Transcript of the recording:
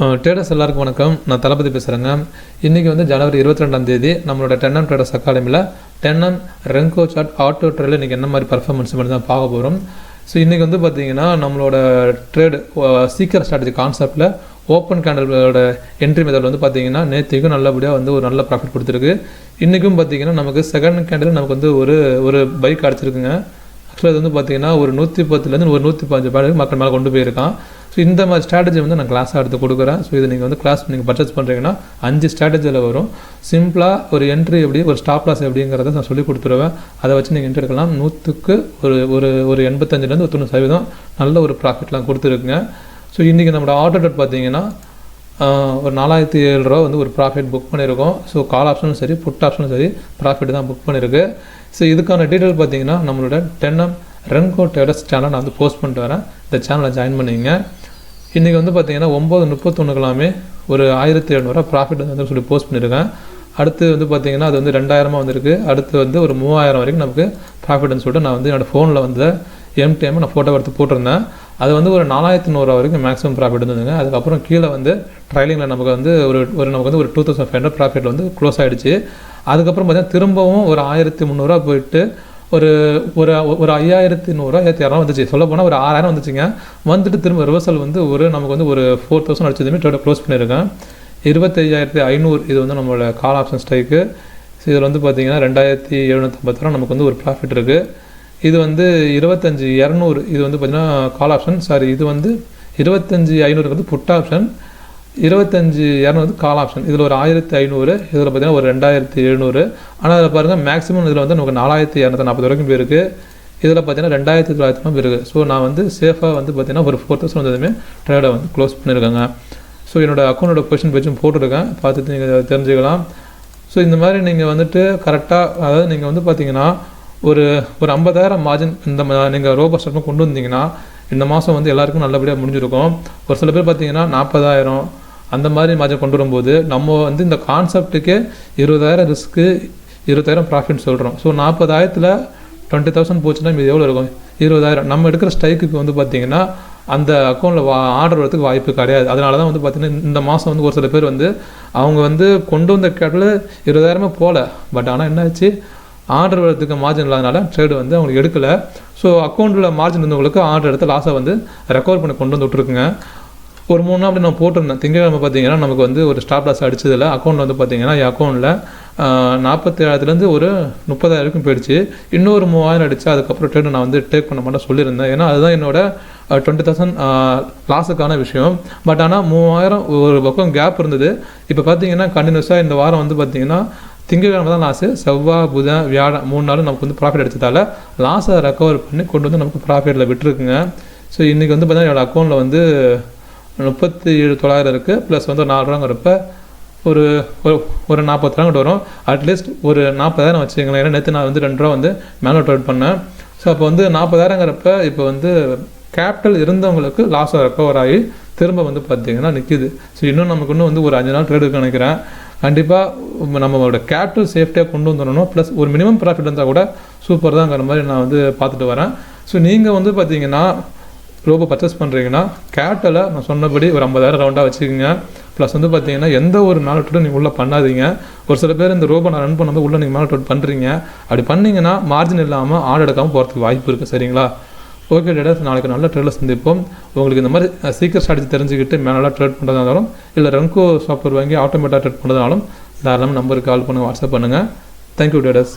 Traders எல்லாருக்கும் வணக்கம். நான் தளபதி பேசுகிறேங்க. இன்றைக்கி வந்து ஜனவரி 22ஆம் தேதி நம்மளோட 10M ட்ரேடர்ஸ் அகாடமியில் 10M ரெங்கோ சார்ட் ஆட்டோ ட்ரேடில் இன்றைக்கி என்ன மாதிரி பர்ஃபார்மன்ஸ் மட்டும் தான் பார்க்க போகிறோம். ஸோ இன்றைக்கி வந்து பார்த்திங்கன்னா நம்மளோட ட்ரேடு சீக்கிரம் ஸ்ட்ராட்டஜி கான்செப்டில் ஓப்பன் கேண்டலோட என்ட்ரி மெத்தட் வந்து பார்த்திங்கன்னா நேற்றுக்கும் நல்லபடியாக வந்து ஒரு நல்ல ப்ராஃபிட் கொடுத்துருக்கு. இன்றைக்கும் பார்த்திங்கன்னா நமக்கு செகண்ட் கேண்டில் நமக்கு வந்து ஒரு பைக் அடிச்சிருக்குங்க. ஆக்சுவலாக இது வந்து பார்த்திங்கன்னா ஒரு 110லேருந்து ஒரு 115 பேருக்கு மக்கள் மேலே கொண்டு போயிருக்கான். ஸோ இந்த மாதிரி ஸ்ட்ராட்டஜி வந்து நான் கிளாஸாக எடுத்து கொடுக்குறேன். ஸோ இது நீங்கள் வந்து கிளாஸ் நீங்கள் பர்ச்சேஸ் பண்ணுறீங்கன்னா 5 ஸ்ட்ராட்டஜியில் வரும். சிம்பிளாக ஒரு என்ட்ரி எப்படி, ஒரு ஸ்டாப் லாஸ் எப்படிங்கிறத நான் சொல்லி கொடுத்துருவேன். அதை வச்சு நீங்கள் என்ட்ரி எடுக்கலாம். 100க்கு ஒரு 85லேருந்து 90% நல்ல ஒரு ப்ராஃபிட்லாம் கொடுத்துருக்குங்க. ஸோ இன்றைக்கி நம்மளோட ஆர்டர் டேட் பார்த்தீங்கன்னா ஒரு 4007 ரூபா வந்து ஒரு ப்ராஃபிட் புக் பண்ணியிருக்கோம். ஸோ கால் ஆப்ஷனும் சரி புட் ஆப்ஷனும் சரி ப்ராஃபிட் தான் புக் பண்ணியிருக்கு. ஸோ இதுக்கான டீட்டெயில் பார்த்தீங்கன்னா நம்மளோட 10M ரெங்கோ ட்ரேடர்ஸ் சேனல் நான் வந்து போஸ்ட் பண்ணிட்டு வரேன். இந்த சேனலை ஜாயின் பண்ணிங்க. இன்றைக்கி வந்து பார்த்தீங்கன்னா 9:31 ஒரு 1700 ப்ராஃபிட் வந்து சொல்லி போஸ்ட் பண்ணியிருக்கேன். அடுத்து வந்து பார்த்தீங்கன்னா அது வந்து 2000 வந்திருக்கு. அடுத்து வந்து ஒரு 3000 வரைக்கும் நமக்கு ப்ராஃபிட்னு சொல்லிட்டு நான் வந்து என்னோடய ஃபோனில் வந்து எம்டிஎம் நான் ஃபோட்டோ எடுத்து போட்டிருந்தேன். அது வந்து ஒரு 4100 வரைக்கும் மேக்ஸிமம் ப்ராஃபிட் இருந்ததுங்க. அதுக்கப்புறம் கீழே வந்து ட்ரைலிங்கில் நமக்கு வந்து நமக்கு வந்து ஒரு 2500 ப்ராஃபிட் வந்து க்ளோஸ் ஆகிடுச்சு. அதுக்கப்புறம் பார்த்தீங்கன்னா திரும்பவும் ஒரு 1300 போயிட்டு ஒரு 5100 1200 வந்துச்சு. சொல்ல போனால் ஒரு 6000 வந்துச்சுங்க. வந்துட்டு திரும்ப ரிவர்சல் வந்து நமக்கு வந்து ஒரு 4000 அடிச்சதுமே ட்ரேடை க்ளோஸ் பண்ணியிருக்கேன். 25500 இது வந்து நம்மளோட கால் ஆப்ஷன் ஸ்ட்ரைக்கு. ஸோ இதில் வந்து பார்த்தீங்கன்னா 2750 நமக்கு வந்து ஒரு ப்ராஃபிட் இருக்குது. இது வந்து 25200 இது வந்து பார்த்திங்கன்னா கால் ஆப்ஷன். சாரி, இது வந்து 25500 வந்து புட் ஆப்ஷன், 25200 வந்து கால் ஆப்ஷன். இதில் ஒரு 1500, இதில் பார்த்திங்கன்னா ஒரு 2700. ஆனால் அதில் பாருங்கள் மேக்ஸிமம் இதில் வந்து நமக்கு 4240 வரைக்கும் போயிருக்கு. இதில் பார்த்தீங்கன்னா 2900 போயிருக்கு. ஸோ நான் வந்து சேஃபாக வந்து பார்த்திங்கன்னா ஒரு 4000 வந்ததுமே ட்ரேடை வந்து க்ளோஸ் பண்ணியிருக்கேங்க. ஸோ என்னோடய அக்கௌண்ட்டோட பொசிஷன் பேஜும் போட்டுருக்கேன், பார்த்துட்டு நீங்கள் தெரிஞ்சுக்கலாம். ஸோ இந்த மாதிரி நீங்கள் வந்துட்டு கரெக்டாக, அதாவது நீங்கள் வந்து பார்த்திங்கன்னா ஒரு 50000 மார்ஜின் இந்த நீங்கள் ரோபோ ஸ்டார்ட் கொண்டு வந்தீங்கன்னா இந்த மாதம் வந்து எல்லாருக்கும் நல்லபடியாக முடிஞ்சிருக்கும். ஒரு சில பேர் பார்த்தீங்கன்னா 40000 அந்த மாதிரி மார்ஜின் கொண்டு வரும்போது நம்ம வந்து இந்த கான்செப்ட்டுக்கே 20000 ரிஸ்க்கு 20000 ப்ராஃபிட் சொல்கிறோம். ஸோ 40000ல் 20000 போச்சுன்னா இது எவ்வளோ இருக்கும்? 20000. நம்ம எடுக்கிற ஸ்ட்ரைக்குக்கு வந்து பார்த்திங்கன்னா அந்த அக்கௌண்ட்டில் ஆர்டர் வரதுக்கு வாய்ப்பு கிடையாது. அதனால தான் வந்து பார்த்திங்கன்னா இந்த மாதம் வந்து ஒரு சில பேர் வந்து அவங்க வந்து கொண்டு வந்த கேட்டில் 20000 போகல. பட் ஆனால் என்னாச்சு, ஆர்டர் வரதுக்கு மார்ஜின் இல்லாதனால ட்ரேடு வந்து அவங்களுக்கு எடுக்கலை. ஸோ அக்கௌண்ட்டில் மார்ஜின் இருந்தவங்களுக்கு ஆர்டர் எடுத்து லாஸை வந்து ரெக்கவர் பண்ணி கொண்டு வந்து விட்ருக்குங்க. ஒரு 3 நாள் அப்படி நான் போட்டிருந்தேன். திங்கட்கிழமை பார்த்தீங்கன்னா நமக்கு வந்து ஒரு ஸ்டாப் லாஸ் அடிச்சதில் அக்கௌண்ட்டில் வந்து பார்த்தீங்கன்னா என் அக்கௌண்ட்டில் 47,000லேருந்து ஒரு 30,000 வரைக்கும் போயிடுச்சு. இன்னொரு 3000 அடிச்சு அதுக்கப்புறம் ட்ரேடு நான் வந்து டேக் பண்ண மாட்டேன் சொல்லியிருந்தேன். ஏன்னா அதுதான் என்னோட 20,000 லாஸுக்கான விஷயம். பட் ஆனால் 3000 ஒரு பக்கம் கேப் இருந்தது. இப்போ பார்த்தீங்கன்னா கண்டினியூஸாக இந்த வாரம் வந்து பார்த்தீங்கன்னா திங்கட்கிழமை தான் லாஸு, செவ்வாய் புதன் வியாழன் 3 நாள் நமக்கு வந்து ப்ராஃபிட் அடிச்சதால் லாஸை ரெக்கவர் பண்ணி கொண்டு வந்து நமக்கு ப்ராஃபிட்டில் விட்டுருக்குங்க. ஸோ இன்றைக்கி வந்து பார்த்தீங்கன்னா என்னோடய அக்கௌண்ட்டில் வந்து 37,900 இருக்குது. ப்ளஸ் வந்து 4 ஒரு 40,000 வரும். அட்லீஸ்ட் ஒரு 40,000 வச்சுங்களேன். ஏன்னா நேற்று நான் வந்து 2 ரூபா வந்து மேலே ட்ரேட் பண்ணேன். ஸோ அப்போ வந்து 40,000 இப்போ வந்து கேபிட்டல் இருந்தவங்களுக்கு லாஸை ரெக்கவர் ஆகி திரும்ப வந்து பார்த்திங்கன்னா நிற்கிது. ஸோ இன்னும் நமக்கு இன்னும் வந்து ஒரு 5 நாள் ட்ரேட் இருக்குன்னு நினைக்கிறேன். கண்டிப்பாக நம்மளோட கேபிட்டல் சேஃப்டியாக கொண்டு வந்துடணும். ப்ளஸ் ஒரு மினிமம் ப்ராஃபிட் இருந்தால் கூட சூப்பர் தான்ங்கிற மாதிரி நான் வந்து பார்த்துட்டு வரேன். ஸோ நீங்கள் வந்து பார்த்தீங்கன்னா ரோபோ பர்ச்சேஸ் பண்ணுறீங்கன்னா கேபிட்டலை நான் சொன்னபடி ஒரு 50,000 ரவுண்டாக வச்சுக்கோங்க. ப்ளஸ் வந்து பார்த்தீங்கன்னா எந்த ஒரு மேலே ட்ரேட் நீங்கள் உள்ளே பண்ணாதீங்க. ஒரு சில பேர் இந்த ரோபோ நான் ரன் பண்ணும்போது உள்ளே நீங்கள் மேலே ட்ரேட் பண்ணுறீங்க. அப்படி பண்ணிங்கன்னா மார்ஜின் இல்லாமல் ஆர்டர் எடுக்காமல் போகிறதுக்கு வாய்ப்பு இருக்குது. சரிங்களா? ஓகே ட்ரேடர்ஸ், நாளைக்கு நல்ல ட்ரேடில் சந்திப்போம். உங்களுக்கு இந்த மாதிரி சீக்கிரம் ஸ்ட்ராட்டஜி தெரிஞ்சுக்கிட்டு மேலே ட்ரேட் பண்ணுறதுனாலும் இல்லை ரெங்கோ சாஃப்ட்வேர் வாங்கி ஆட்டோமேட்டாக ட்ரேட் பண்ணுறதுனாலும் தாராளமாக நம்பருக்கு கால் பண்ணுங்கள், வாட்ஸ்அப் பண்ணுங்கள். Thank you traders.